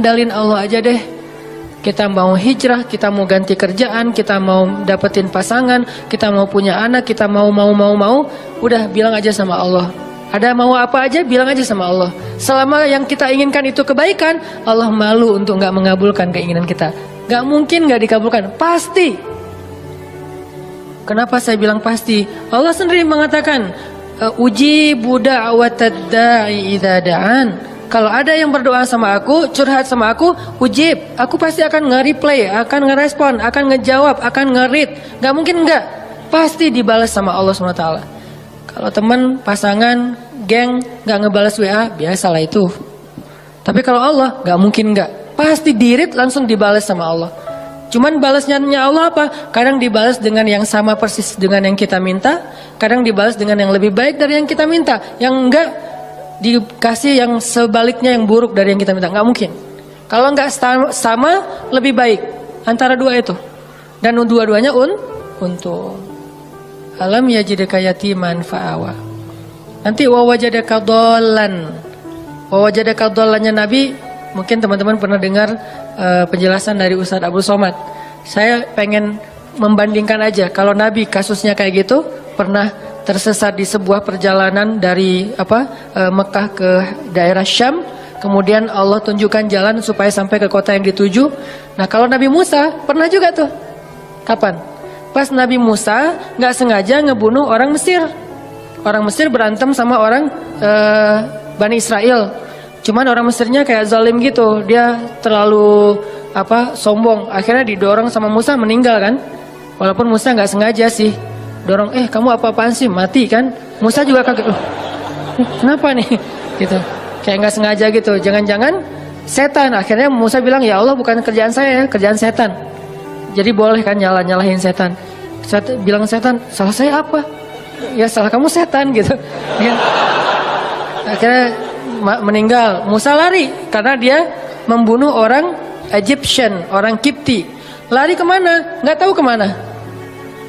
Andalin Allah aja deh. Kita mau hijrah, kita mau ganti kerjaan, kita mau dapetin pasangan, kita mau punya anak, kita mau, udah bilang aja sama Allah. Ada mau apa aja, bilang aja sama Allah. Selama yang kita inginkan itu kebaikan, Allah malu untuk nggak mengabulkan keinginan kita. Nggak mungkin nggak dikabulkan, pasti. Kenapa saya bilang pasti? Allah sendiri mengatakan, ujibu da'watad da'i idza da'an. Kalau ada yang berdoa sama aku, curhat sama aku, ujib. Aku pasti akan nge-replay, akan ngerespon, akan ngejawab, akan nge-read. Gak mungkin enggak. Pasti dibalas sama Allah SWT. Kalau teman, pasangan, geng, gak ngebalas WA, biasalah itu. Tapi kalau Allah, gak mungkin enggak. Pasti di-read langsung dibalas sama Allah. Cuman balasnya Allah apa? Kadang dibalas dengan yang sama persis dengan yang kita minta. Kadang dibalas dengan yang lebih baik dari yang kita minta. Yang enggak, dikasih yang sebaliknya, yang buruk dari yang kita minta. Nggak mungkin. Kalau nggak sama, lebih baik antara dua itu. Dan dua-duanya untung. Alam yajidka yatiman fa'awa. Nanti wawajadaka dhallan. Wawajadaka dhallannya Nabi, mungkin teman-teman pernah dengar penjelasan dari Ustadz Abdul Somad. Saya pengen membandingkan aja. Kalau Nabi kasusnya kayak gitu, pernah tersesat di sebuah perjalanan dari Mekah ke daerah Syam, kemudian Allah tunjukkan jalan supaya sampai ke kota yang dituju. Nah, kalau Nabi Musa pernah juga tuh. Kapan? Pas Nabi Musa nggak sengaja ngebunuh orang Mesir. Orang Mesir berantem sama orang Bani Israel. Cuman orang Mesirnya kayak zalim gitu. Dia terlalu sombong. Akhirnya didorong sama Musa, meninggal kan. Walaupun Musa nggak sengaja sih. Dorong, kamu apa-apaan sih, mati kan? Musa juga kaget, kenapa nih? Gitu, kayak nggak sengaja gitu. Jangan-jangan setan. Akhirnya Musa bilang, ya Allah, bukan kerjaan saya, kerjaan setan. Jadi boleh kan nyalahin setan. Bilang setan, salah saya apa? Ya salah kamu setan gitu. Ya. Akhirnya meninggal. Musa lari karena dia membunuh orang Egyptian, orang Kipti. Lari kemana? Nggak tahu kemana.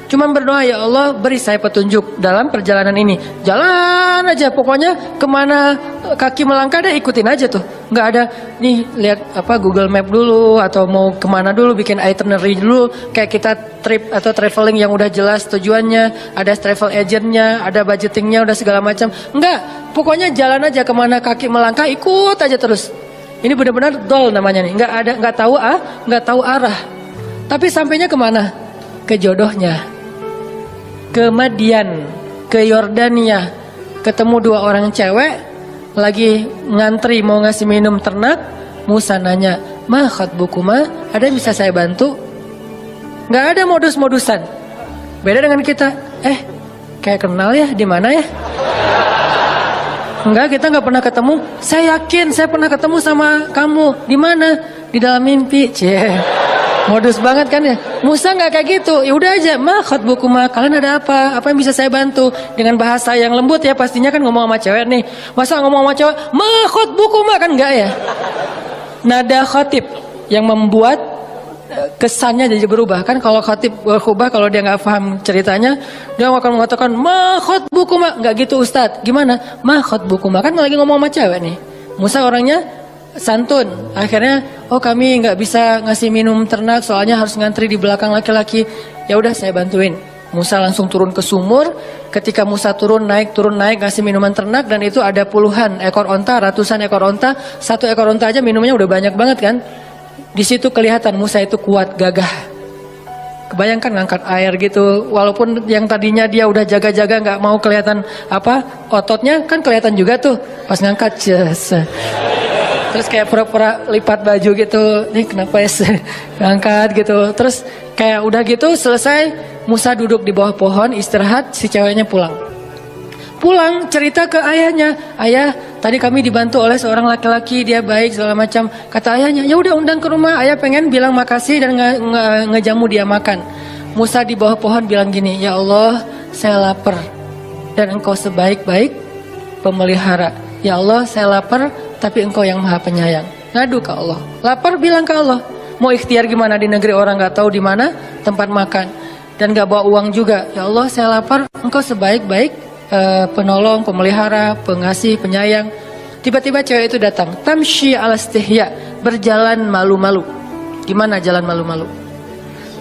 Cuman berdoa, ya Allah, beri saya petunjuk dalam perjalanan ini. Jalan aja, pokoknya kemana kaki melangkah deh, ikutin aja tuh. Nggak ada nih lihat Google Map dulu atau mau kemana dulu, bikin itinerary dulu. Kayak kita trip atau traveling yang udah jelas tujuannya, ada travel agentnya, ada budgetingnya, udah segala macam. Enggak, pokoknya jalan aja kemana kaki melangkah, ikut aja terus. Ini benar-benar dol namanya nih. Nggak tahu arah. Tapi sampainya kemana? Ke jodohnya. Ke Madian, ke Yordania, ketemu dua orang cewek lagi ngantri mau ngasih minum ternak. Musa nanya, ma khatbukuma, ada yang bisa saya bantu? Nggak ada modus-modusan. Beda dengan kita, kayak kenal ya, di mana ya? Enggak, kita nggak pernah ketemu. Saya yakin saya pernah ketemu sama kamu. Di mana? Di dalam mimpi. Modus banget kan ya. Musa nggak kayak gitu. Ya udah aja, ma khatbukuma, kalian ada apa? Apa yang bisa saya bantu? Dengan bahasa yang lembut ya, pastinya kan ngomong sama cewek nih. Masa ngomong sama cewek, ma khatbukuma, kan enggak ya? Nada khatib yang membuat kesannya jadi berubah kan. Kalau khatib berubah, kalau dia nggak paham ceritanya, dia akan mengatakan ma khatbukuma. Nggak gitu Ustadz. Gimana? Ma khatbukuma, kan lagi ngomong sama cewek nih. Musa orangnya santun. Akhirnya, kami nggak bisa ngasih minum ternak, soalnya harus ngantri di belakang laki-laki. Ya udah, saya bantuin. Musa langsung turun ke sumur. Ketika Musa turun naik ngasih minuman ternak, dan itu ada puluhan ekor onta, ratusan ekor onta. Satu ekor onta aja minumnya udah banyak banget kan. Di situ kelihatan Musa itu kuat, gagah. Kebayangkan ngangkat air gitu, walaupun yang tadinya dia udah jaga-jaga nggak mau kelihatan ototnya, kan kelihatan juga tuh pas ngangkat. Terus kayak pura-pura lipat baju gitu. Nih kenapa ya ngangkat gitu. Terus kayak udah gitu selesai, Musa duduk di bawah pohon istirahat, si ceweknya pulang. Pulang cerita ke ayahnya, ayah tadi kami dibantu oleh seorang laki-laki, dia baik segala macam. Kata ayahnya, ya udah undang ke rumah, ayah pengen bilang makasih dan ngejamu dia makan. Musa di bawah pohon bilang gini, ya Allah, saya lapar dan engkau sebaik-baik pemelihara. Ya Allah, saya lapar, tapi engkau yang maha penyayang. Ngadu ke Allah. Lapar bilang ke Allah. Mau ikhtiar gimana di negeri orang gak tahu di mana tempat makan. Dan gak bawa uang juga. Ya Allah, saya lapar, engkau sebaik-baik penolong, pemelihara, pengasih, penyayang. Tiba-tiba cewek itu datang. Tamshi ala istihya. berjalan malu-malu. Gimana jalan malu-malu?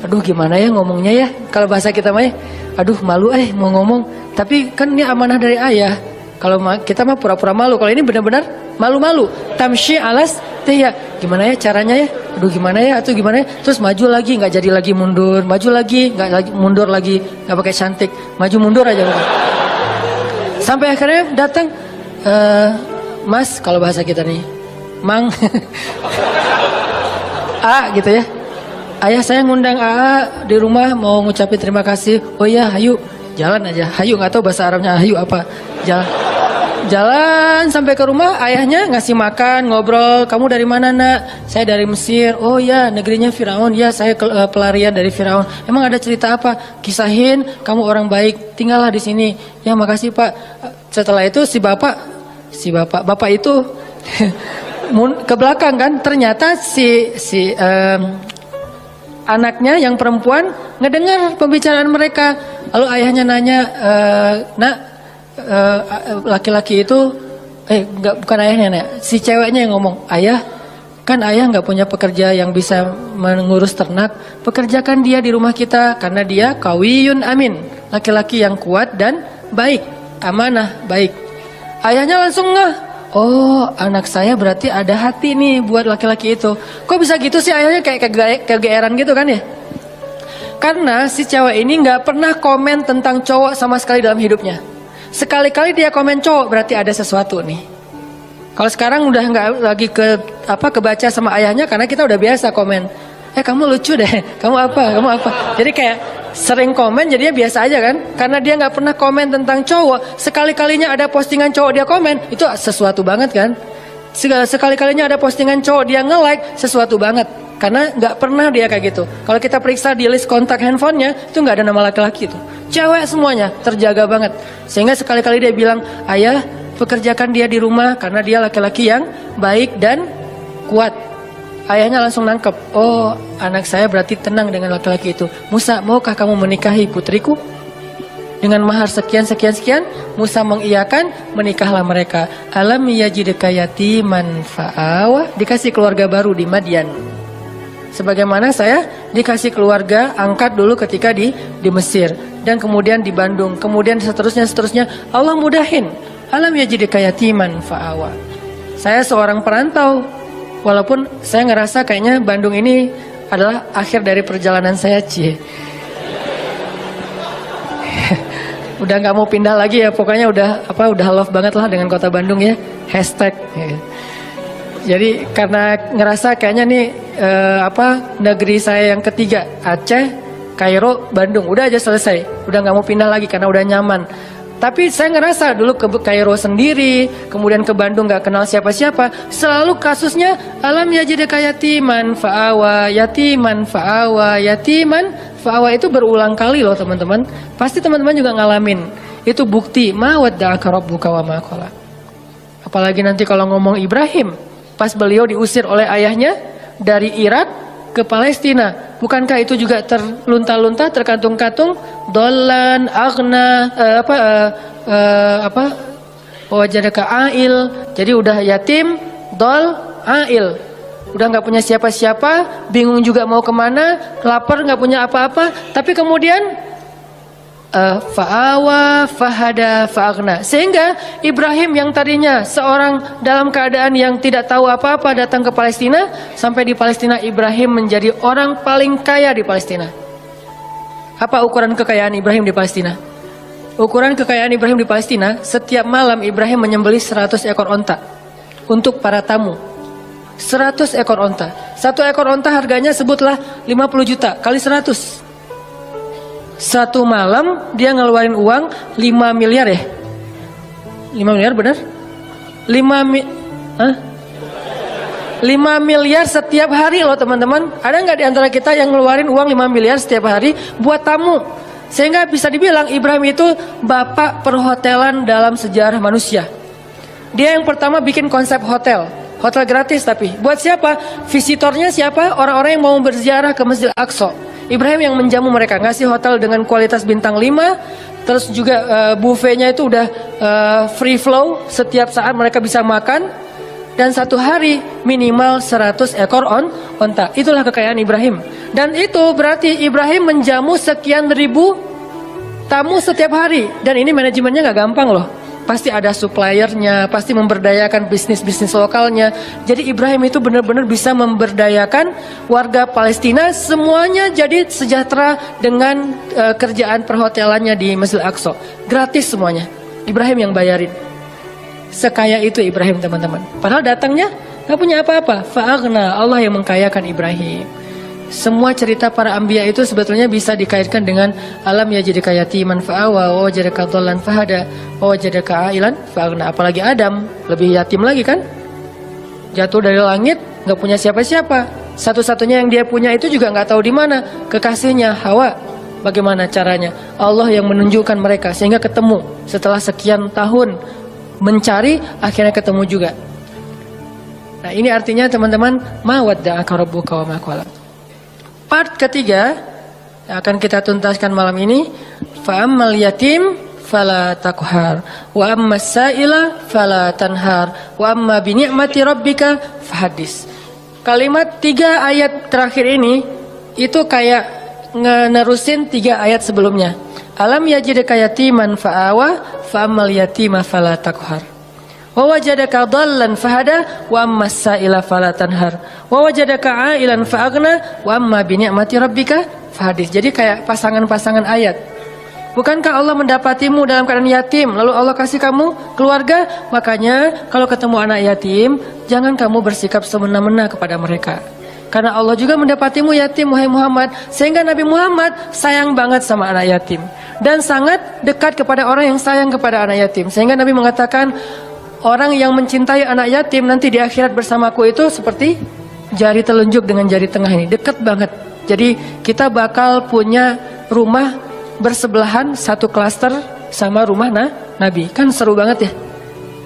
Aduh gimana ya ngomongnya ya? Kalau bahasa kita mah ya, aduh malu mau ngomong. Tapi kan ini amanah dari ayah. Kalau kita mah pura-pura malu. Kalau ini benar-benar malu-malu. Tamshi alas teh ya. Gimana ya caranya ya? Aduh gimana ya? Atau gimana ya? Terus maju lagi, nggak jadi lagi mundur. Maju lagi, nggak lagi mundur lagi. Nggak pakai cantik. Maju mundur aja. Sampai akhirnya datang, Mas kalau bahasa kita nih, Mang, A gitu ya. Ayah saya ngundang AA di rumah mau ngucapin terima kasih. Oh iya, hayu. Jalan aja. Hayu nggak tahu bahasa Arabnya hayu apa. Jalan sampai ke rumah, ayahnya ngasih makan, ngobrol. Kamu dari mana nak? Saya dari Mesir. Oh ya, negerinya Firaun. Ya, saya pelarian dari Firaun. Emang ada cerita apa? Kisahin, kamu orang baik, tinggallah di sini. Ya, makasih Pak. Setelah itu si bapak itu ke belakang kan, ternyata si anaknya yang perempuan ngedengar pembicaraan mereka. Lalu ayahnya nanya, nak, laki-laki itu bukan ayahnya, si ceweknya yang ngomong, ayah kan ayah nggak punya pekerja yang bisa mengurus ternak, pekerjakan dia di rumah kita karena dia qawiyun amin, laki-laki yang kuat dan baik, amanah, baik. Ayahnya langsung ngeh, oh anak saya berarti ada hati nih buat laki-laki itu. Kok bisa gitu sih? Ayahnya kayak kegeeran gitu kan ya. Karena si cewek ini nggak pernah komen tentang cowok sama sekali dalam hidupnya. Sekali-kali dia komen cowok berarti ada sesuatu nih. Kalau sekarang udah nggak lagi kebaca sama ayahnya karena kita udah biasa komen. Kamu lucu deh, kamu apa. Jadi kayak sering komen jadinya biasa aja kan. Karena dia nggak pernah komen tentang cowok. Sekali-kalinya ada postingan cowok dia komen, itu sesuatu banget kan. Sekali-kalinya ada postingan cowok dia nge-like, sesuatu banget. Karena nggak pernah dia kayak gitu. Kalau kita periksa di list kontak handphonenya, itu nggak ada nama laki-laki itu. Cewek semuanya, terjaga banget. Sehingga sekali-kali dia bilang, ayah pekerjakan dia di rumah karena dia laki-laki yang baik dan kuat. Ayahnya langsung nangkep, oh anak saya berarti tenang dengan laki-laki itu. Musa, maukah kamu menikahi putriku? Dengan mahar sekian. Musa mengiyakan, menikahlah mereka. Alam yajidka yatiman fa'awa, dikasih keluarga baru di Madian. Sebagaimana saya dikasih keluarga angkat dulu ketika di Mesir, dan kemudian di Bandung, kemudian seterusnya Allah mudahin. Alam yajidka yatiman fa'awa. Saya seorang perantau, walaupun saya ngerasa kayaknya Bandung ini adalah akhir dari perjalanan saya, udah nggak mau pindah lagi ya, pokoknya udah love banget lah dengan kota Bandung ya. Hashtag. Jadi karena ngerasa kayaknya nih negeri saya yang ketiga, Aceh, Kairo, Bandung, udah aja selesai, udah nggak mau pindah lagi karena udah nyaman. Tapi saya ngerasa dulu ke Kairo sendiri, kemudian ke Bandung nggak kenal siapa-siapa, selalu kasusnya alam yajidka yatiman fa'awa, yatiman fa'awa, yatiman fa'awa, itu berulang kali loh teman-teman. Pasti teman-teman juga ngalamin. Itu bukti ma wadda'aka rabbuka wa ma qala. Apalagi nanti kalau ngomong Ibrahim, pas beliau diusir oleh ayahnya dari Irak ke Palestina, bukankah itu juga terlunta-lunta, terkantung-kantung, dolan, agna, wajadaka ail, jadi udah yatim, dol, ail, udah nggak punya siapa-siapa, bingung juga mau kemana, lapar nggak punya apa-apa, tapi kemudian fa'awa, fahada, fa'agna. Sehingga Ibrahim yang tadinya seorang dalam keadaan yang tidak tahu apa-apa datang ke Palestina, sampai di Palestina Ibrahim menjadi orang paling kaya di Palestina. Apa ukuran kekayaan Ibrahim di Palestina? Ukuran kekayaan Ibrahim di Palestina, setiap malam Ibrahim menyembelih 100 ekor onta untuk para tamu. 100 ekor onta. Satu ekor onta harganya sebutlah 50 juta kali 100. Satu malam dia ngeluarin uang 5 miliar ya? 5 miliar benar? 5 miliar setiap hari loh teman-teman. Ada nggak di antara kita yang ngeluarin uang 5 miliar setiap hari buat tamu? Sehingga bisa dibilang Ibrahim itu bapak perhotelan dalam sejarah manusia. Dia yang pertama bikin konsep hotel. Hotel gratis tapi. Buat siapa? Visitornya siapa? Orang-orang yang mau berziarah ke Masjid Al-Aqsa. Ibrahim yang menjamu mereka, ngasih hotel dengan kualitas bintang 5, terus juga buffetnya itu udah free flow, setiap saat mereka bisa makan. Dan satu hari minimal 100 ekor onta. Itulah kekayaan Ibrahim. Dan itu berarti Ibrahim menjamu sekian ribu tamu setiap hari. Dan ini manajemennya gak gampang loh. Pasti ada suppliernya, pasti memberdayakan bisnis-bisnis lokalnya. Jadi Ibrahim itu benar-benar bisa memberdayakan warga Palestina. Semuanya jadi sejahtera dengan kerjaan perhotelannya di Masjid Al-Aqsa. Gratis semuanya. Ibrahim yang bayarin. Sekaya itu Ibrahim teman-teman. Padahal datangnya gak punya apa-apa. Fa'aghna, Allah yang mengkayakan Ibrahim. Semua cerita para anbiya itu sebetulnya bisa dikaitkan dengan alam yajidka yatiman fa'awa wa wajadaka dhallan fahada wa wajadaka ailan fa'aghna. Apalagi Adam, lebih yatim lagi kan? Jatuh dari langit, gak punya siapa-siapa. Satu-satunya yang dia punya itu juga gak tahu di mana. Kekasihnya Hawa. Bagaimana caranya? Allah yang menunjukkan mereka sehingga ketemu setelah sekian tahun mencari, akhirnya ketemu juga. Nah ini artinya teman-teman, ma wadda'aka rabbuka wa ma qala. Part ketiga yang akan kita tuntaskan malam ini, fa ammal yatim fala taqhar wa ammas sa'ila fala tanhar wa amma bi ni'mati rabbika fahaddis. Kalimat 3 ayat terakhir ini itu kayak nerusin 3 ayat sebelumnya. Alam yajidka yatiman fa'awa fa ammal yatima fala taqhar wa wajadaka dhallan fahada wa ammas sa'ila fala tanhar wa wajadaka ailan fa'aghna wa amma bi ni'mati rabbika fahadis. Jadi kayak pasangan-pasangan ayat. Bukankah Allah mendapatimu dalam keadaan yatim, lalu Allah kasih kamu keluarga? Makanya kalau ketemu anak yatim, jangan kamu bersikap semena-mena kepada mereka. Karena Allah juga mendapatimu yatim, wahai Muhammad. Sehingga Nabi Muhammad sayang banget sama anak yatim. Dan sangat dekat kepada orang yang sayang kepada anak yatim. Sehingga Nabi mengatakan, orang yang mencintai anak yatim nanti di akhirat bersamaku itu seperti jari telunjuk dengan jari tengah ini. Dekat banget. Jadi kita bakal punya rumah bersebelahan, satu klaster sama rumah Nabi. Kan seru banget ya.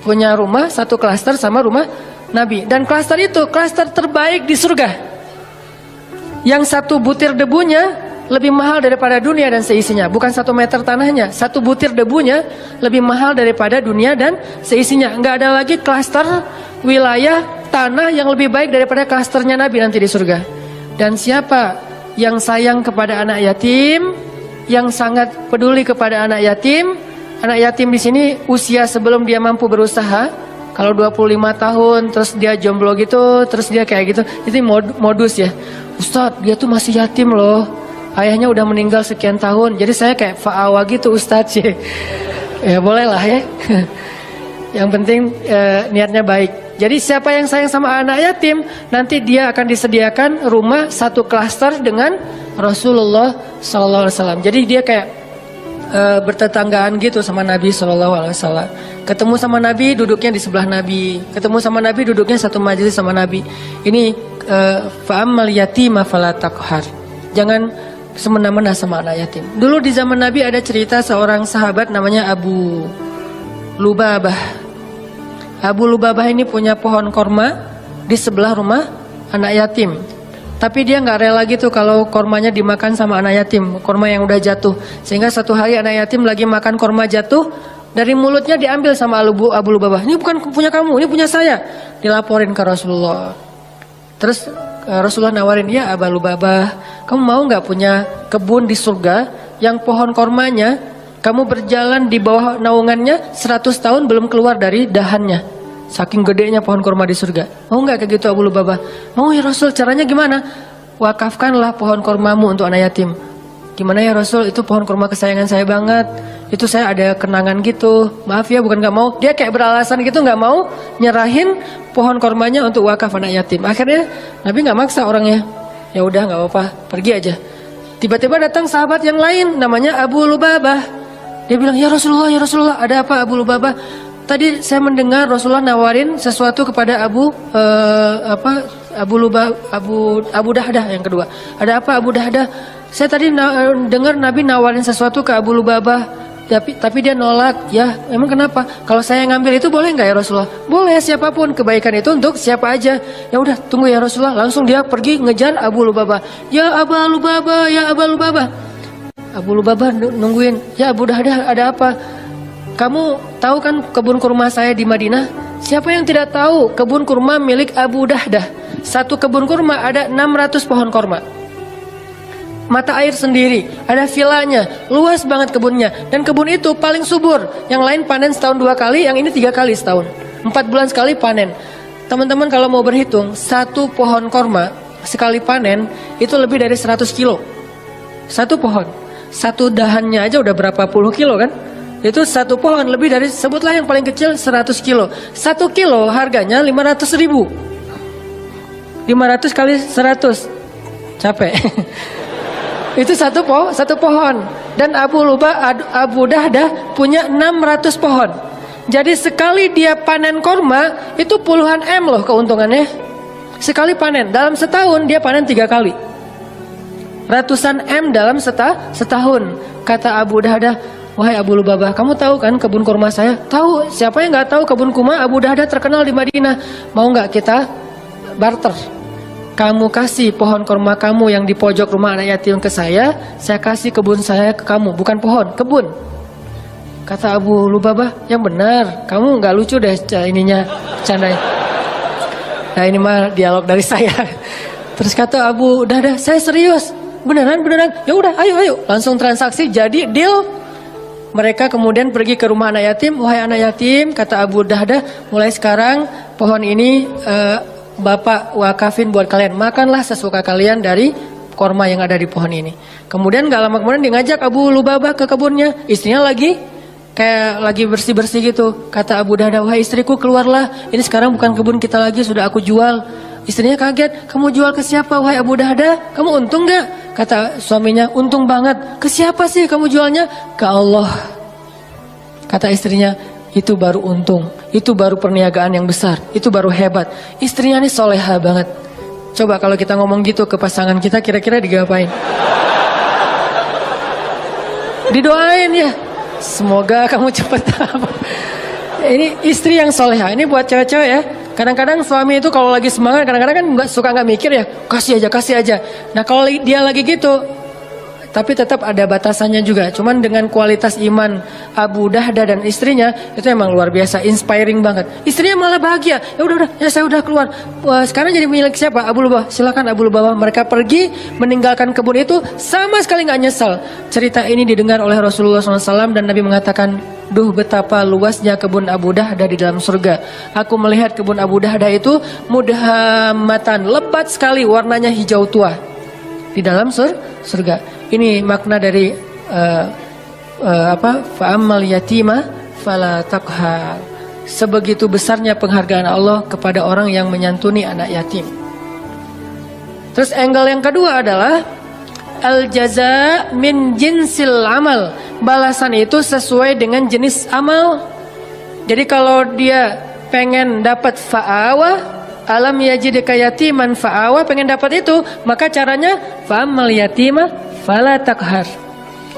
Punya rumah satu klaster sama rumah Nabi. Dan klaster itu klaster terbaik di surga. Yang satu butir debunya lebih mahal daripada dunia dan seisinya. Bukan 1 meter tanahnya, 1 butir debunya lebih mahal daripada dunia dan seisinya. Enggak ada lagi klaster wilayah tanah yang lebih baik daripada klasternya Nabi nanti di surga. Dan siapa yang sayang kepada anak yatim, yang sangat peduli kepada anak yatim di sini usia sebelum dia mampu berusaha. Kalau 25 tahun terus dia jomblo gitu, terus dia kayak gitu, itu modus ya. Ustadz, dia tuh masih yatim loh. Ayahnya udah meninggal sekian tahun. Jadi saya kayak fa'awa gitu Ustadz ya. Ya boleh lah ya. Yang penting niatnya baik. Jadi siapa yang sayang sama anak yatim, nanti dia akan disediakan rumah satu klaster dengan Rasulullah SAW. Jadi dia kayak bertetanggaan gitu sama Nabi SAW. Ketemu sama Nabi, duduknya di sebelah Nabi. Ketemu sama Nabi, duduknya satu majelis sama Nabi. Ini fa'ammal yatima fala taqhar. Jangan semena-mena sama anak yatim. Dulu di zaman Nabi ada cerita seorang sahabat namanya Abu Lubabah. Abu Lubabah ini punya pohon korma di sebelah rumah anak yatim. Tapi dia nggak rela gitu kalau kormanya dimakan sama anak yatim, korma yang udah jatuh. Sehingga satu hari anak yatim lagi makan korma jatuh, dari mulutnya diambil sama Abu Lubabah. Ini bukan punya kamu, ini punya saya. Dilaporin ke Rasulullah. Terus Rasulullah nawarin, ya Abu Lubabah, kamu mau nggak punya kebun di surga yang pohon kormanya kamu berjalan di bawah naungannya 100 tahun belum keluar dari dahannya. Saking gedenya pohon korma di surga. Mau nggak kayak gitu Abu Lubabah? Mau ya Rasul, caranya gimana? Wakafkanlah pohon kormamu untuk anak yatim. Gimana ya Rasul, itu pohon korma kesayangan saya banget. Itu saya ada kenangan gitu. Maaf ya, bukan nggak mau. Dia kayak beralasan gitu, nggak mau nyerahin pohon kormanya untuk wakaf anak yatim. Akhirnya Nabi nggak maksa orangnya. Ya udah nggak apa-apa, pergi aja. Tiba-tiba datang sahabat yang lain, namanya Abu Lubabah. Dia bilang, ya Rasulullah, ada apa Abu Lubabah? Tadi saya mendengar Rasulullah nawarin sesuatu kepada Abu Dahdah yang kedua. Ada apa Abu Dahdah? Saya tadi dengar Nabi nawarin sesuatu ke Abu Lubabah, tapi dia nolak. Ya, emang kenapa? Kalau saya ngambil itu boleh nggak ya Rasulullah? Boleh, siapapun, kebaikan itu untuk siapa aja. Ya udah, tunggu ya Rasulullah. Langsung dia pergi ngejar Abu Lubabah. Ya Abu Lubabah, ya Abu Lubabah. Abu Lubabah nungguin. Ya Abu Dahdah, ada apa? Kamu tahu kan kebun kurma saya di Madinah? Siapa yang tidak tahu kebun kurma milik Abu Dahdah? Satu kebun kurma ada 600 pohon kurma. Mata air sendiri, ada vilanya, luas banget kebunnya. Dan kebun itu paling subur. Yang lain panen setahun 2 kali, yang ini 3 kali setahun. 4 bulan sekali panen. Teman-teman kalau mau berhitung, satu pohon kurma sekali panen itu lebih dari 100 kilo. Satu pohon, satu dahannya aja udah berapa puluh kilo kan? Itu satu pohon lebih dari, sebutlah yang paling kecil 100 kilo. 1 kilo harganya 500 ribu. 500 kali 100, capek. Itu satu pohon. Dan Abu Dahdah punya 600 pohon. Jadi sekali dia panen korma itu puluhan M loh keuntungannya. Sekali panen, dalam setahun dia panen 3 kali. Ratusan M dalam setahun. Kata Abu Dahdah, wahai Abu Lubabah, kamu tahu kan kebun kurma saya? Tahu. Siapa yang nggak tahu kebun kurma Abu Dahdah terkenal di Madinah? Mau nggak kita barter? Kamu kasih pohon kurma kamu yang di pojok rumah anak yatim ke saya kasih kebun saya ke kamu. Bukan pohon, kebun. Kata Abu Lubabah, yang benar. Kamu nggak lucu deh ininya, candanya. Nah ini mah dialog dari saya. Terus kata Abu Dahdah, saya serius. Beneran. Ya udah, ayo. Langsung transaksi, jadi deal. Mereka kemudian pergi ke rumah anak yatim. Wahai anak yatim, kata Abu Dahdah, mulai sekarang pohon ini Bapak wakafin buat kalian. Makanlah sesuka kalian dari korma yang ada di pohon ini. Kemudian gak lama kemudian dia ngajak Abu Lubabah ke kebunnya. Istrinya lagi bersih-bersih gitu. Kata Abu Dahdah, wahai istriku keluarlah. Ini sekarang bukan kebun kita lagi, sudah aku jual. Istrinya kaget, kamu jual ke siapa wahai Abu Dahdah? Kamu untung gak? Kata suaminya, untung banget. Ke siapa sih kamu jualnya? Ke Allah. Kata istrinya, itu baru untung. Itu baru perniagaan yang besar. Itu baru hebat. Istrinya ini soleha banget. Coba kalau kita ngomong gitu ke pasangan kita, kira-kira digapain? Didoain ya. Semoga kamu cepat. Ini istri yang soleha. Ini buat cewek-cewek ya. Kadang-kadang suami itu kalau lagi semangat, kadang-kadang kan nggak mikir ya, kasih aja. Nah kalau dia lagi gitu, tapi tetap ada batasannya juga. Cuman dengan kualitas iman Abu Dahdah dan istrinya itu emang luar biasa, inspiring banget. Istrinya malah bahagia. Ya saya udah keluar. Wah, sekarang jadi milik siapa? Abu Lubabah. Silakan Abu Lubabah. Mereka pergi meninggalkan kebun itu sama sekali nggak nyesal. Cerita ini didengar oleh Rasulullah SAW dan Nabi mengatakan, duh betapa luasnya kebun Abu Dahdah di dalam surga. Aku melihat kebun Abu Dahdah itu mudhammatan, lebat sekali, warnanya hijau tua di dalam surga. Ini makna dari fa'ammal yatima fala taqhar. Sebegitu besarnya penghargaan Allah kepada orang yang menyantuni anak yatim. Terus angle yang kedua adalah al jaza min jinsil amal. Balasan itu sesuai dengan jenis amal. Jadi kalau dia pengen dapat fa'awa, alam yajidka yatiman fa'awa, pengen dapat itu, maka caranya fa'ammal yatima fala taqhar.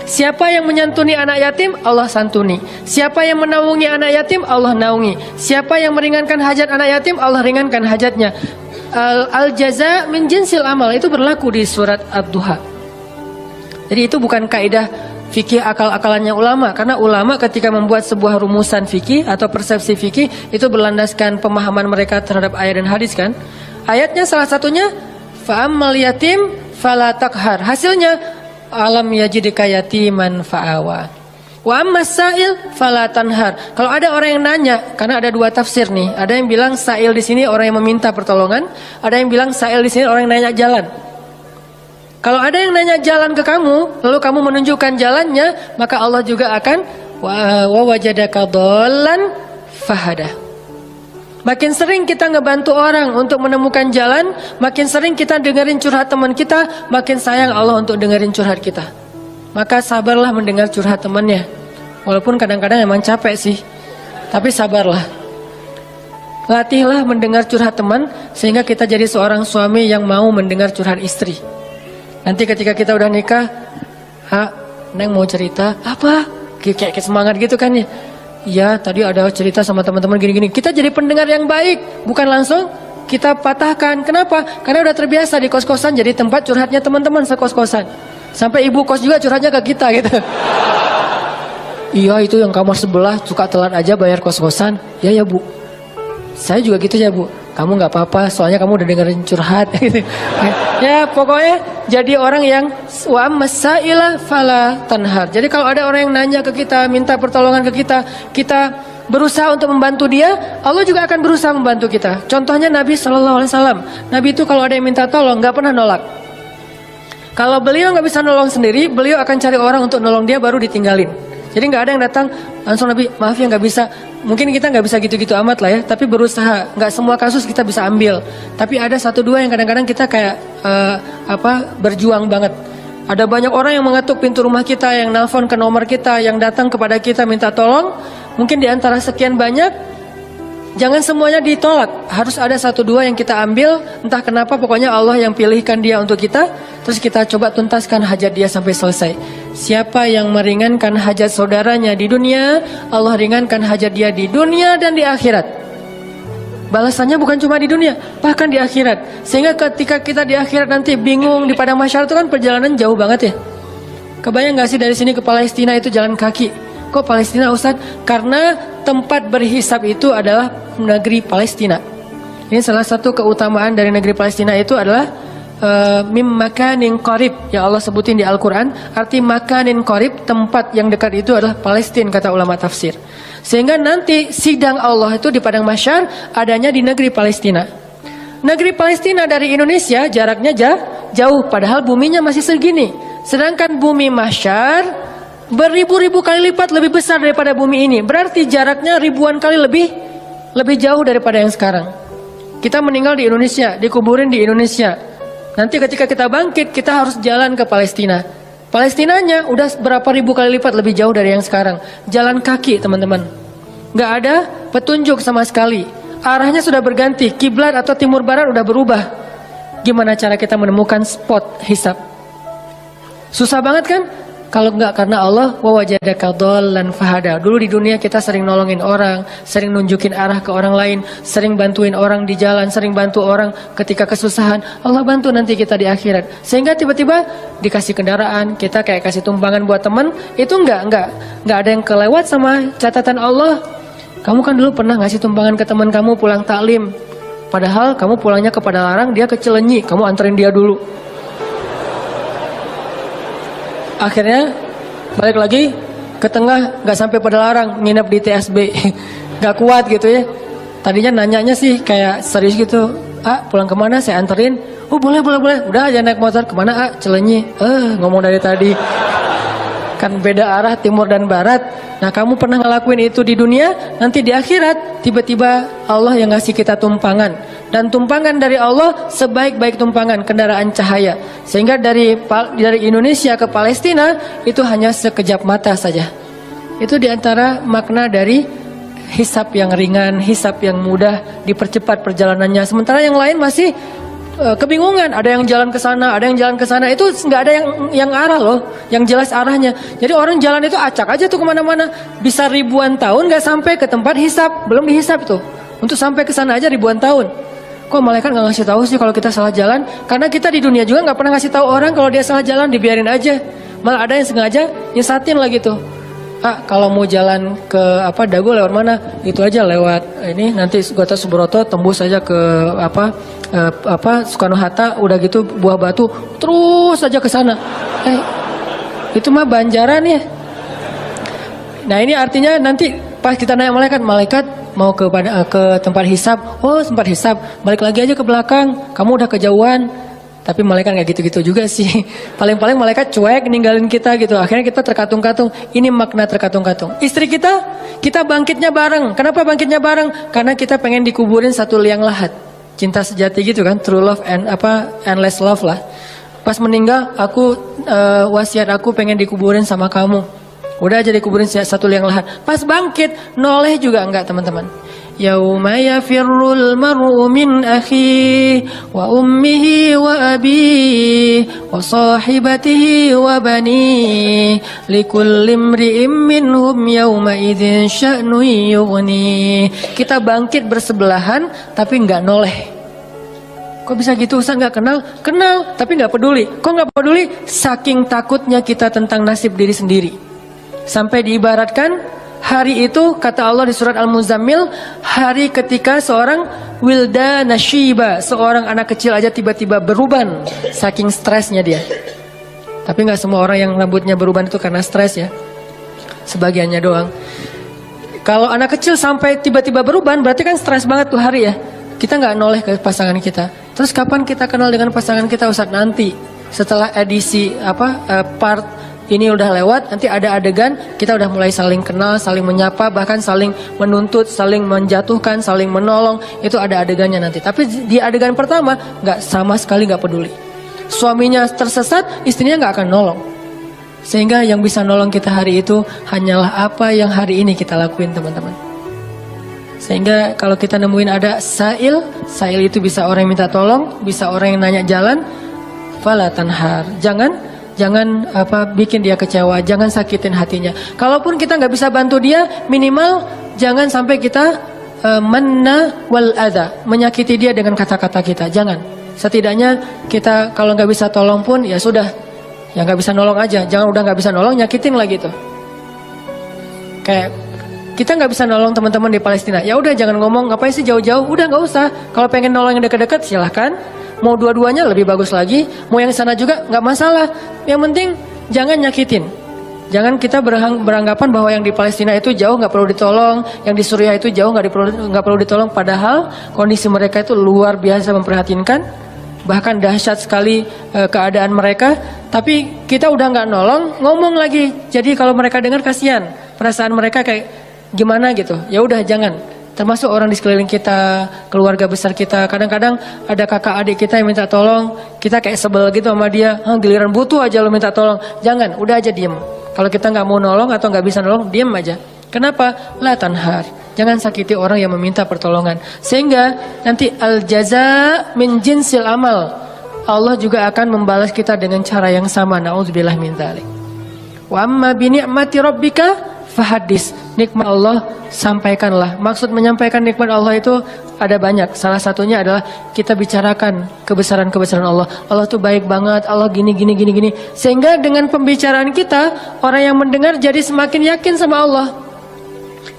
Siapa yang menyantuni anak yatim, Allah santuni. Siapa yang menaungi anak yatim, Allah naungi. Siapa yang meringankan hajat anak yatim, Allah ringankan hajatnya. Al jaza min jinsil amal itu berlaku di surat Ad-Duha. Jadi itu bukan kaidah fikih akal-akalannya ulama, karena ulama ketika membuat sebuah rumusan fikih atau persepsi fikih itu berlandaskan pemahaman mereka terhadap ayat dan hadis kan. Ayatnya salah satunya fa'ammal yatim fala taqhar. Hasilnya alam yajidka yatiman fa'awa. Wa ammas sa'il fala tanhar. Kalau ada orang yang nanya, karena ada dua tafsir nih. Ada yang bilang sa'il di sini orang yang meminta pertolongan, ada yang bilang sa'il di sini orang yang nanya jalan. Kalau ada yang nanya jalan ke kamu, lalu kamu menunjukkan jalannya, maka Allah juga akan wa wajadaka dhallan fahada. Makin sering kita ngebantu orang untuk menemukan jalan, makin sering kita dengerin curhat teman kita, makin sayang Allah untuk dengerin curhat kita. Maka sabarlah mendengar curhat temannya. Walaupun kadang-kadang emang capek sih, tapi sabarlah. Latihlah mendengar curhat teman, sehingga kita jadi seorang suami yang mau mendengar curhat istri. Nanti ketika kita udah nikah, Neng mau cerita apa? Kayak semangat gitu kan ya. Iya, tadi ada cerita sama teman-teman gini-gini. Kita jadi pendengar yang baik, bukan langsung kita patahkan. Kenapa? Karena udah terbiasa di kos-kosan jadi tempat curhatnya teman-teman sekos-kosan. Sampai ibu kos juga curhatnya ke kita gitu. Iya, itu yang kamar sebelah suka telat aja bayar kos-kosan. Ya bu. Saya juga gitu ya Bu. Kamu nggak apa-apa, soalnya kamu udah dengerin curhat. Gitu. Ya pokoknya jadi orang yang wa masaila fala tanhar. Jadi kalau ada orang yang nanya ke kita, minta pertolongan ke kita, kita berusaha untuk membantu dia, Allah juga akan berusaha membantu kita. Contohnya Nabi Shallallahu Alaihi Wasallam. Nabi itu kalau ada yang minta tolong nggak pernah nolak. Kalau beliau nggak bisa nolong sendiri, beliau akan cari orang untuk nolong dia baru ditinggalin. Jadi nggak ada yang datang langsung Nabi, maaf ya nggak bisa. Mungkin kita nggak bisa gitu-gitu amat lah ya, tapi berusaha. Nggak semua kasus kita bisa ambil. Tapi ada satu dua yang kadang-kadang kita kayak berjuang banget. Ada banyak orang yang mengetuk pintu rumah kita, yang nelpon ke nomor kita, yang datang kepada kita minta tolong. Mungkin di antara sekian banyak, jangan semuanya ditolak. Harus ada satu dua yang kita ambil. Entah kenapa, pokoknya Allah yang pilihkan dia untuk kita. Terus kita coba tuntaskan hajat dia sampai selesai. Siapa yang meringankan hajat saudaranya di dunia, Allah ringankan hajat dia di dunia dan di akhirat. Balasannya bukan cuma di dunia, bahkan di akhirat. Sehingga ketika kita di akhirat nanti bingung di padang mahsyar itu kan perjalanan jauh banget ya. Kebayang gak sih dari sini ke Palestina itu jalan kaki? Kok Palestina Ustadz? Karena tempat berhisab itu adalah negeri Palestina. Ini salah satu keutamaan dari negeri Palestina itu adalah mim makanin qarib yang Allah sebutin di Al-Quran. Arti makanin qarib, tempat yang dekat itu adalah Palestina, kata ulama tafsir. Sehingga nanti sidang Allah itu di padang mahsyar adanya di negeri Palestina. Negeri Palestina dari Indonesia jaraknya jauh, padahal buminya masih segini. Sedangkan bumi mahsyar beribu-ribu kali lipat lebih besar daripada bumi ini. Berarti jaraknya ribuan kali lebih jauh daripada yang sekarang. Kita meninggal di Indonesia, dikuburin di Indonesia. Nanti ketika kita bangkit, kita harus jalan ke Palestina. Palestinanya udah berapa ribu kali lipat lebih jauh dari yang sekarang. Jalan kaki teman-teman. Gak ada petunjuk sama sekali. Arahnya sudah berganti, kiblat atau timur barat udah berubah. Gimana cara kita menemukan spot hisab? Susah banget kan? Kalau enggak karena Allah wa wajadaka dhallan fahada. Dulu di dunia kita sering nolongin orang, sering nunjukin arah ke orang lain, sering bantuin orang di jalan, sering bantu orang ketika kesusahan. Allah bantu nanti kita di akhirat. Sehingga tiba-tiba dikasih kendaraan, kita kayak kasih tumpangan buat teman, itu enggak ada yang kelewat sama catatan Allah. Kamu kan dulu pernah ngasih tumpangan ke teman kamu pulang taklim. Padahal kamu pulangnya ke Padalarang, dia ke Cilenyi, kamu anterin dia dulu. Akhirnya balik lagi ke tengah, nggak sampai Padalarang, nginep di TSB, nggak kuat gitu ya. Tadinya nanyanya sih kayak serius gitu, pulang kemana? Saya anterin. Oh boleh. Udah aja naik motor kemana? Cilenyi. Ngomong dari tadi. Kan beda arah timur dan barat. Nah kamu pernah ngelakuin itu di dunia, nanti di akhirat tiba-tiba Allah yang ngasih kita tumpangan. Dan tumpangan dari Allah sebaik-baik tumpangan kendaraan cahaya. Sehingga dari Indonesia ke Palestina itu hanya sekejap mata saja. Itu diantara makna dari hisab yang ringan, hisab yang mudah, dipercepat perjalanannya. Sementara yang lain masih kebingungan, ada yang jalan ke sana, ada yang jalan ke sana, itu nggak ada yang arah loh, yang jelas arahnya. Jadi orang jalan itu acak aja tuh kemana-mana, bisa ribuan tahun nggak sampai ke tempat hisab, belum dihisab tuh. Untuk sampai ke sana aja ribuan tahun. Kok malaikat nggak ngasih tahu sih kalau kita salah jalan? Karena kita di dunia juga nggak pernah ngasih tahu orang kalau dia salah jalan, dibiarin aja. Malah ada yang sengaja nyesatin lagi tuh. Kalau mau jalan ke Dago lewat mana? Itu aja lewat ini, nanti Gatot Subroto tembus aja ke Soekarno Hatta, udah gitu Buah Batu terus aja ke sana. Itu mah Banjaran ya. Nah ini artinya nanti pas kita nanya malaikat mau ke tempat hisab. Oh tempat hisab, balik lagi aja ke belakang, kamu udah kejauhan. Tapi malaikat nggak gitu-gitu juga sih. Paling-paling malaikat cuek ninggalin kita gitu. Akhirnya kita terkatung-katung. Ini makna terkatung-katung. Istri kita bangkitnya bareng. Kenapa bangkitnya bareng? Karena kita pengen dikuburin satu liang lahat. Cinta sejati gitu kan, true love and endless love lah. Pas meninggal, wasiat aku pengen dikuburin sama kamu. Udah aja dikuburin satu liang lahat. Pas bangkit, noleh juga enggak teman-teman. Yauma yafirrul mar'u min akhi wa ummihi wa abihi wa sahibatihi wa bani likulli imri'in minhum yauma idzin sya'nu yughni. Kita bangkit bersebelahan tapi enggak noleh. Kok bisa gitu Ustaz, enggak kenal? Kenal tapi enggak peduli. Kok enggak peduli? Saking takutnya kita tentang nasib diri sendiri. Sampai diibaratkan hari itu kata Allah di surat Al-Muzammil, hari ketika seorang wildana syiba, seorang anak kecil aja tiba-tiba beruban saking stresnya dia. Tapi nggak semua orang yang rambutnya beruban itu karena stres ya, sebagiannya doang. Kalau anak kecil sampai tiba-tiba beruban berarti kan stres banget tuh hari ya. Kita nggak noleh ke pasangan kita. Terus kapan kita kenal dengan pasangan kita, Ustaz? Nanti setelah edisi part ini udah lewat, nanti ada adegan kita udah mulai saling kenal, saling menyapa, bahkan saling menuntut, saling menjatuhkan, saling menolong. Itu ada adegannya nanti. Tapi di adegan pertama nggak, sama sekali nggak peduli. Suaminya tersesat, istrinya nggak akan nolong. Sehingga yang bisa nolong kita hari itu hanyalah apa yang hari ini kita lakuin, teman-teman. Sehingga kalau kita nemuin ada sa'il itu bisa orang yang minta tolong, bisa orang yang nanya jalan, fala tanhar. Jangan bikin dia kecewa, jangan sakitin hatinya. Kalaupun kita nggak bisa bantu dia, minimal jangan sampai kita manna wal adha, menyakiti dia dengan kata-kata kita. Jangan. Setidaknya kita kalau nggak bisa tolong pun ya sudah, ya nggak bisa nolong aja. Jangan udah nggak bisa nolong, nyakitin lagi tuh. Kayak kita nggak bisa nolong teman-teman di Palestina, ya udah jangan ngomong ngapain sih jauh-jauh, udah nggak usah. Kalau pengen nolong yang dekat-dekat silahkan, mau dua-duanya lebih bagus lagi, mau yang sana juga nggak masalah. Yang penting jangan nyakitin. Jangan kita beranggapan bahwa yang di Palestina itu jauh nggak perlu ditolong, yang di Suriah itu jauh nggak perlu ditolong. Padahal kondisi mereka itu luar biasa memprihatinkan, bahkan dahsyat sekali keadaan mereka. Tapi kita udah nggak nolong, ngomong lagi. Jadi kalau mereka dengar kasihan, perasaan mereka kayak gimana gitu. Ya udah jangan. Termasuk orang di sekeliling kita, keluarga besar kita. Kadang-kadang ada kakak adik kita yang minta tolong, kita kayak sebel gitu sama dia. Giliran butuh aja lo minta tolong. Jangan, udah aja diem. Kalau kita nggak mau nolong atau nggak bisa nolong, diem aja. Kenapa? La tanhar. Jangan sakiti orang yang meminta pertolongan. Sehingga nanti al jaza min jinsil amal. Allah juga akan membalas kita dengan cara yang sama. Na'udzubillah min dzalik. Wa amma bi ni'mati rabbika fahadis. Nikmat Allah sampaikanlah. Maksud menyampaikan nikmat Allah itu ada banyak. Salah satunya adalah kita bicarakan kebesaran-kebesaran Allah. Allah tuh baik banget, Allah gini. Sehingga dengan pembicaraan kita, orang yang mendengar jadi semakin yakin sama Allah.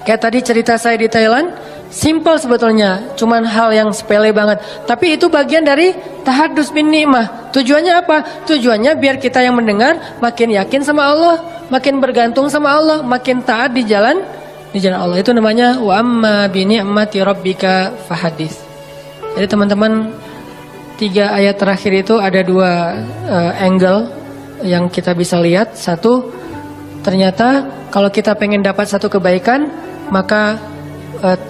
Kayak tadi cerita saya di Thailand, simple sebetulnya, cuman hal yang sepele banget. Tapi itu bagian dari tahadus bin ni'mah. Tujuannya apa? Tujuannya biar kita yang mendengar makin yakin sama Allah, makin bergantung sama Allah, makin taat di jalan Allah. Itu namanya wa amma bi ni'mati rabbika fahadits. Jadi teman-teman, 3 ayat terakhir itu ada 2 angle yang kita bisa lihat. Satu, ternyata kalau kita pengen dapat satu kebaikan, maka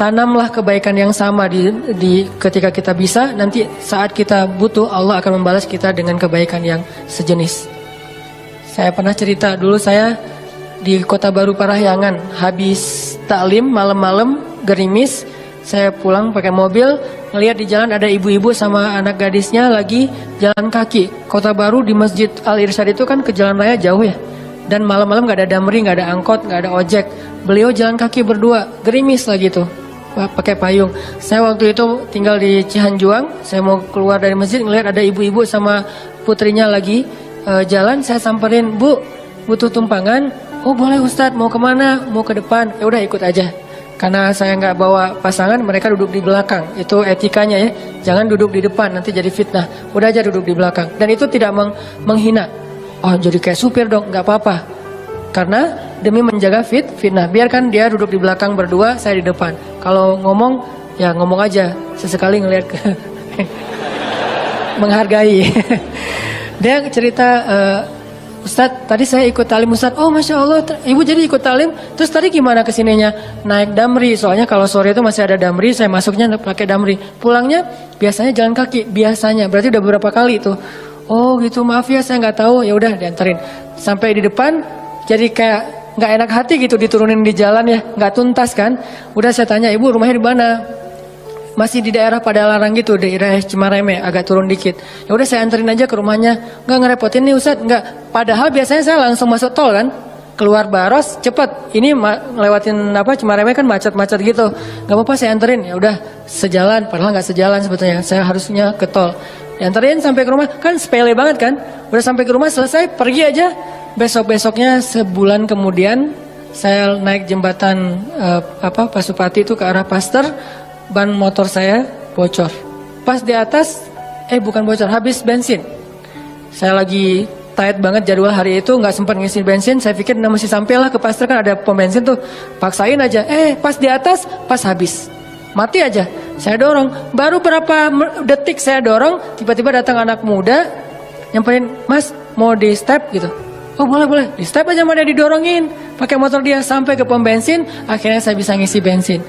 tanamlah kebaikan yang sama di ketika kita bisa. Nanti saat kita butuh, Allah akan membalas kita dengan kebaikan yang sejenis. Saya pernah cerita dulu, saya di Kota Baru Parahyangan, habis taklim malam-malam gerimis, saya pulang pakai mobil, ngelihat di jalan ada ibu-ibu sama anak gadisnya lagi jalan kaki. Kota Baru di Masjid Al-Irsyad itu kan ke jalan raya jauh ya, dan malam-malam gak ada damri, gak ada angkot, gak ada ojek. Beliau jalan kaki berdua, gerimis lagi tuh, pakai payung. Saya waktu itu tinggal di Cihanjuang, saya mau keluar dari masjid, ngelihat ada ibu-ibu sama putrinya lagi jalan. Saya samperin, Bu, butuh tumpangan? Oh boleh Ustadz, mau kemana? Mau ke depan? Ya udah ikut aja. Karena saya nggak bawa pasangan, mereka duduk di belakang. Itu etikanya ya, jangan duduk di depan, nanti jadi fitnah. Udah aja duduk di belakang. Dan itu tidak menghina. Oh jadi kayak supir dong, nggak apa-apa. Karena demi menjaga fitnah, biarkan dia duduk di belakang berdua, saya di depan. Kalau ngomong, ya ngomong aja. Sesekali ngelihat ke menghargai. Dia cerita, Ustadz, tadi saya ikut talim Ustadz. Oh Masya Allah, Ibu jadi ikut talim. Terus tadi gimana kesininya? Naik damri, soalnya kalau sore itu masih ada damri, saya masuknya pakai damri. Pulangnya biasanya jalan kaki, biasanya. Berarti udah beberapa kali tuh. Oh gitu, maaf ya saya nggak tahu. Ya udah dianterin. Sampai di depan, jadi kayak nggak enak hati gitu diturunin di jalan ya, nggak tuntas kan. Udah saya tanya, Ibu rumahnya di mana? Masih di daerah Padalarang gitu, daerah Cimareme, agak turun dikit. Ya udah saya anterin aja ke rumahnya. Nggak ngerepotin nih Ustadz, nggak. Padahal biasanya saya langsung masuk tol kan, keluar Baros cepet. Ini ngelewatin Cimareme kan macet-macet gitu. Nggak apa-apa saya anterin. Ya udah sejalan, padahal nggak sejalan sebetulnya. Saya harusnya ke tol. Dianterin sampai ke rumah, kan sepele banget kan. Udah sampai ke rumah selesai, pergi aja. Besok-besoknya sebulan kemudian saya naik jembatan Pasupati itu ke arah Pasteur, ban motor saya bocor. Pas di atas, bukan bocor, habis bensin. Saya lagi tight banget jadwal hari itu, nggak sempat ngisi bensin. Saya pikir masih sampailah ke Pasteur, kan ada pom bensin tuh, paksain aja. Pas di atas, pas habis, mati aja. Saya dorong, baru berapa detik saya dorong, tiba-tiba datang anak muda, nyamperin, "Mas, mau di step?" gitu. "Oh boleh, di step aja." Mana didorongin, pakai motor dia sampai ke pom bensin. Akhirnya saya bisa ngisi bensin.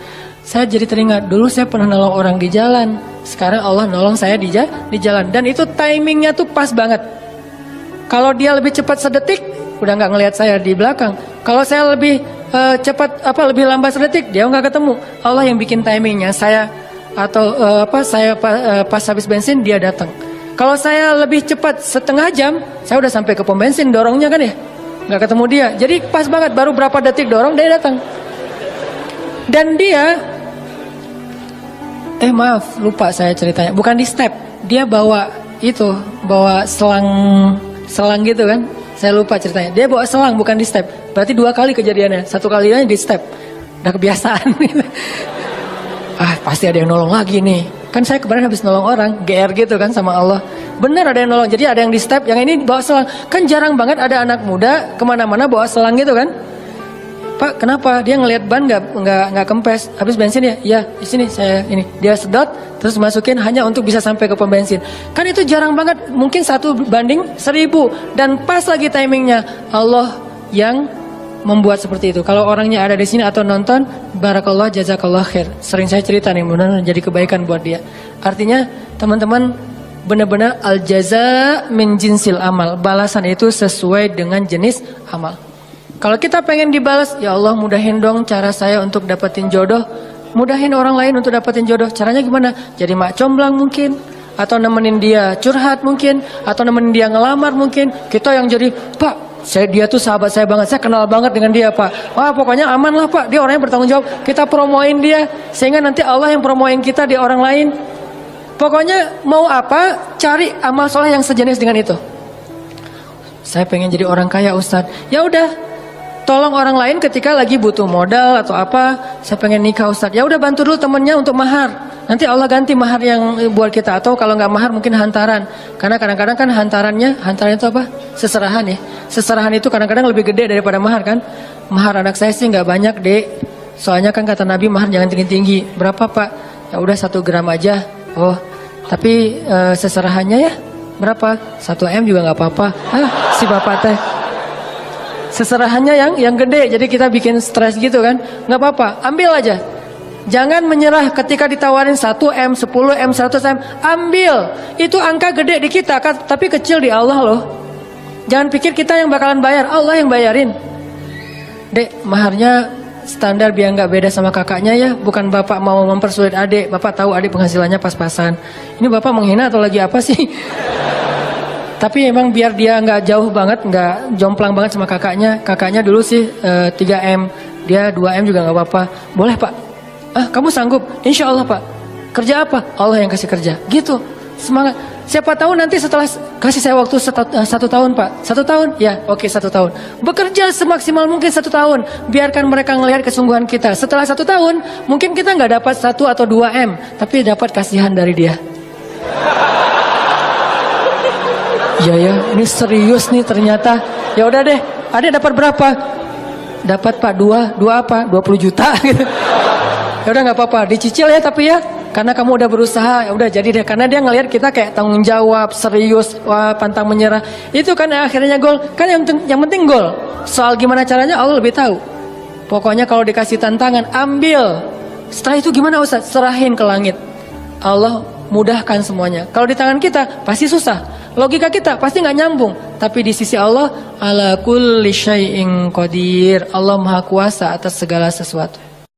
Saya jadi teringat, dulu saya pernah nolong orang di jalan, sekarang Allah nolong saya di jalan. Dan itu timingnya tuh pas banget. Kalau dia lebih cepat sedetik, udah nggak ngelihat saya di belakang. Kalau saya lebih cepat lebih lambat sedetik, dia nggak ketemu. Allah yang bikin timingnya. Saya pas habis bensin dia datang. Kalau saya lebih cepat setengah jam, saya udah sampai ke pom bensin dorongnya kan ya, nggak ketemu dia. Jadi pas banget, baru berapa detik dorong dia datang. Dan dia, maaf lupa saya ceritanya, bukan di step, dia bawa selang gitu kan. Saya lupa ceritanya. Dia bawa selang bukan di step. Berarti 2 kali kejadiannya. 1 kalinya di step. Udah kebiasaan. Pasti ada yang nolong lagi nih. Kan saya kemarin habis nolong orang, GR gitu kan sama Allah. Bener ada yang nolong. Jadi ada yang di step, yang ini bawa selang. Kan jarang banget ada anak muda kemana-mana bawa selang gitu kan. "Pak, kenapa?" Dia ngelihat ban nggak kempes. "Habis bensin ya?" "Iya, di sini saya ini." Dia sedot terus masukin hanya untuk bisa sampai ke pom bensin. Kan itu jarang banget, mungkin 1:1000 dan pas lagi timingnya. Allah yang membuat seperti itu. Kalau orangnya ada di sini atau nonton, barakallah jazakallah khair. Sering saya cerita nih, mudah-mudahan jadi kebaikan buat dia. Artinya teman-teman, benar-benar al jaza min jinsil amal. Balasan itu sesuai dengan jenis amal. Kalau kita pengen dibalas, ya Allah mudahin dong cara saya untuk dapetin jodoh. Mudahin orang lain untuk dapetin jodoh. Caranya gimana? Jadi mak comblang mungkin, atau nemenin dia curhat mungkin, atau nemenin dia ngelamar mungkin. Kita yang jadi, "Pak, dia tuh sahabat saya banget, saya kenal banget dengan dia Pak. Wah pokoknya aman lah Pak, dia orangnya bertanggung jawab." Kita promoin dia, sehingga nanti Allah yang promoin kita di orang lain. Pokoknya mau apa, cari amal soleh yang sejenis dengan itu. "Saya pengen jadi orang kaya Ustadz." Ya udah, tolong orang lain ketika lagi butuh modal atau apa. "Saya pengen nikah Ustadz." Ya udah, bantu dulu temennya untuk mahar. Nanti Allah ganti mahar yang buat kita. Atau kalau nggak mahar mungkin hantaran. Karena kadang-kadang kan hantaran itu apa? Seserahan ya. Seserahan itu kadang-kadang lebih gede daripada mahar kan. "Mahar anak saya sih nggak banyak dek. Soalnya kan kata Nabi mahar jangan tinggi-tinggi." "Berapa Pak?" "Ya udah 1 gram aja." "Oh, tapi seserahannya ya berapa?" 1 M juga nggak apa-apa. Si bapak teh. Seserahannya yang gede, jadi kita bikin stres gitu kan. Nggak apa-apa, ambil aja. Jangan menyerah ketika ditawarin 1 M, 10 M, 100 M. Ambil, itu angka gede di kita tapi kecil di Allah loh. Jangan pikir kita yang bakalan bayar, Allah yang bayarin. "Dek, maharnya standar biar nggak beda sama kakaknya ya. Bukan bapak mau mempersulit adik, bapak tahu adik penghasilannya pas-pasan. Ini bapak menghina atau lagi apa sih?" Tapi emang biar dia nggak jauh banget, nggak jomplang banget sama kakaknya. Kakaknya dulu sih 3 M, dia 2 M juga nggak apa-apa. "Boleh Pak." "Kamu sanggup?" "Insya Allah Pak." "Kerja apa?" "Allah yang kasih kerja." Gitu, semangat. Siapa tahu nanti setelah kasih saya waktu 1 tahun Pak. 1 tahun? Ya oke 1 tahun. Bekerja semaksimal mungkin 1 tahun. Biarkan mereka melihat kesungguhan kita. Setelah 1 tahun, mungkin kita nggak dapat 1 atau 2 M, tapi dapat kasihan dari dia. "Iya ya, ini serius nih ternyata." "Ya udah deh, Adek dapat berapa?" "Dapat Pak 2 apa? 20 juta." Gitu. "Ya udah nggak apa-apa, dicicil ya tapi ya, karena kamu udah berusaha." Ya udah jadi deh, karena dia ngelihat kita kayak tanggung jawab, serius, pantang menyerah. Itu kan akhirnya gol. Kan yang penting gol. Soal gimana caranya Allah lebih tahu. Pokoknya kalau dikasih tantangan, ambil. Setelah itu gimana Ustaz? Serahin ke langit. Allah mudahkan semuanya. Kalau di tangan kita pasti susah. Logika kita pasti nggak nyambung. Tapi di sisi Allah, ala kulli syai'in qadir. Allah Maha Kuasa atas segala sesuatu.